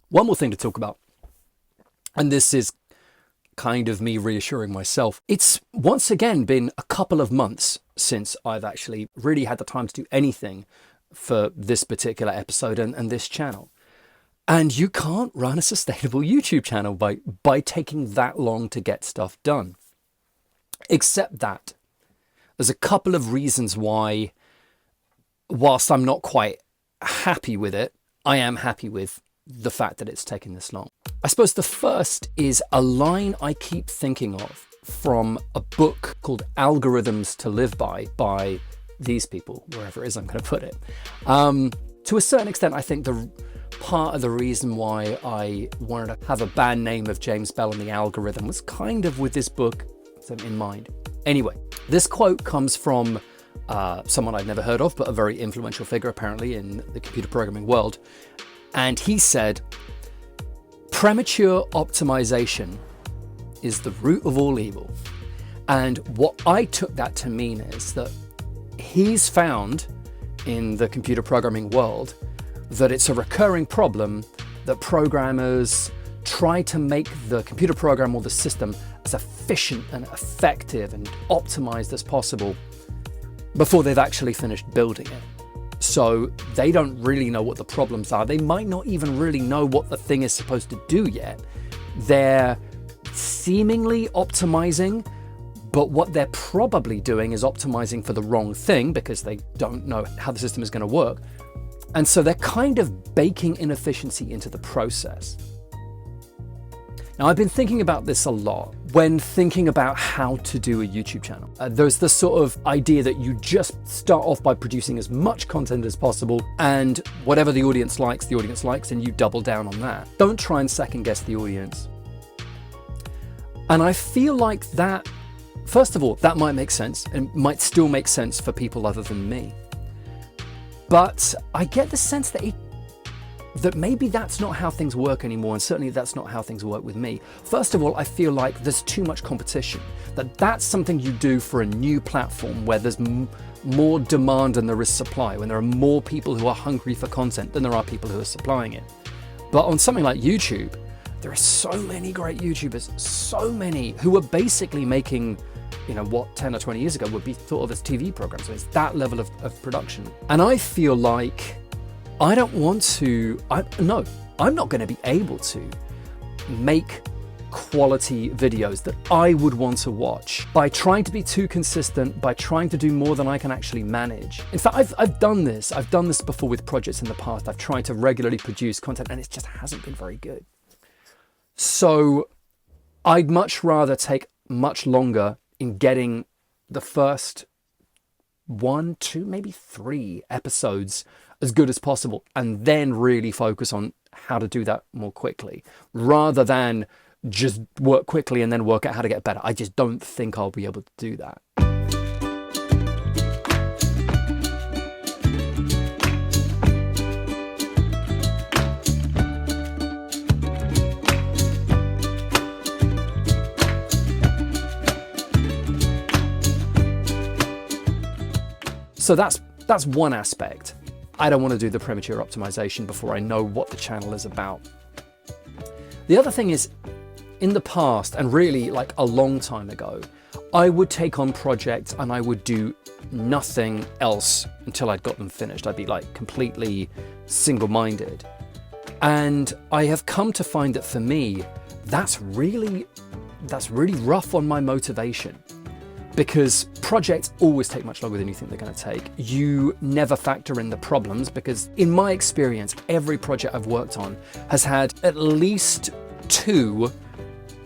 One more thing to talk about, and this is kind of me reassuring myself. It's once again been a couple of months since I've actually really had the time to do anything for this particular episode and this channel. And you can't run a sustainable YouTube channel by taking that long to get stuff done. Except that there's a couple of reasons why, whilst I'm not quite happy with it, I am happy with the fact that it's taken this long. I suppose the first is a line I keep thinking of from a book called Algorithms to Live by these people, wherever it is I'm going to put it. To a certain extent, I think the part of the reason why I wanted to have a band name of James Bell and the algorithm was kind of with this book in mind. Anyway, this quote comes from someone I'd never heard of, but a very influential figure apparently in the computer programming world. And he said, premature optimization is the root of all evil. And what I took that to mean is that he's found in the computer programming world that it's a recurring problem that programmers try to make the computer program or the system as efficient and effective and optimized as possible before they've actually finished building it. So they don't really know what the problems are. They might not even really know what the thing is supposed to do yet. They're seemingly optimizing, but what they're probably doing is optimizing for the wrong thing because they don't know how the system is going to work. And so they're kind of baking inefficiency into the process. Now, I've been thinking about this a lot when thinking about how to do a YouTube channel. There's this sort of idea that you just start off by producing as much content as possible, and whatever the audience likes, and you double down on that. Don't try and second guess the audience. And I feel like that, first of all, that might make sense and might still make sense for people other than me. But I get the sense that maybe that's not how things work anymore, and certainly that's not how things work with me. First of all, I feel like there's too much competition, that's something you do for a new platform where there's more demand than there is supply, when there are more people who are hungry for content than there are people who are supplying it. But on something like YouTube, there are so many great YouTubers, so many who are basically making, what 10 or 20 years ago would be thought of as TV programs. So it's that level of production. And I feel like I don't want to, I'm not going to be able to make quality videos that I would want to watch by trying to be too consistent, by trying to do more than I can actually manage. In fact, I've done this before with projects in the past. I've tried to regularly produce content and it just hasn't been very good. So I'd much rather take much longer in getting the first 1, 2, maybe 3 episodes as good as possible, and then really focus on how to do that more quickly, rather than just work quickly and then work out how to get better. I just don't think I'll be able to do that. So that's one aspect. I don't want to do the premature optimization before I know what the channel is about. The other thing is, in the past, and really like a long time ago, I would take on projects and I would do nothing else until I'd got them finished. I'd be like completely single-minded. And I have come to find that for me, that's really rough on my motivation. Because projects always take much longer than you think they're going to take. You never factor in the problems because, in my experience, every project I've worked on has had at least 2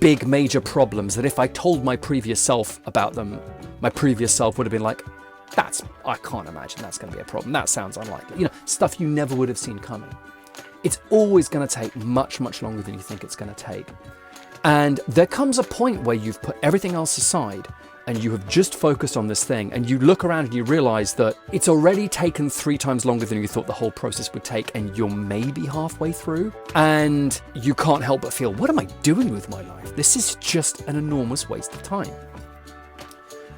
big major problems that if I told my previous self about them, my previous self would have been like, I can't imagine that's going to be a problem. That sounds unlikely. Stuff you never would have seen coming. It's always going to take much, much longer than you think it's going to take. And there comes a point where you've put everything else aside and you have just focused on this thing, and you look around and you realize that it's already taken 3 times longer than you thought the whole process would take, and you're maybe halfway through, and you can't help but feel, what am I doing with my life? This is just an enormous waste of time.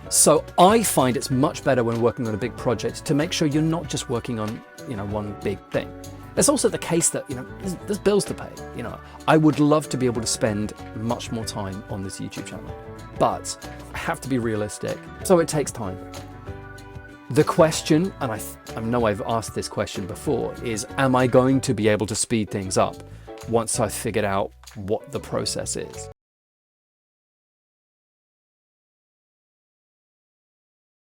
So I find it's much better when working on a big project to make sure you're not just working on, one big thing. There's also the case that, there's bills to pay. I would love to be able to spend much more time on this YouTube channel, but I have to be realistic, so it takes time. The question, and I know I've asked this question before, is am I going to be able to speed things up once I've figured out what the process is?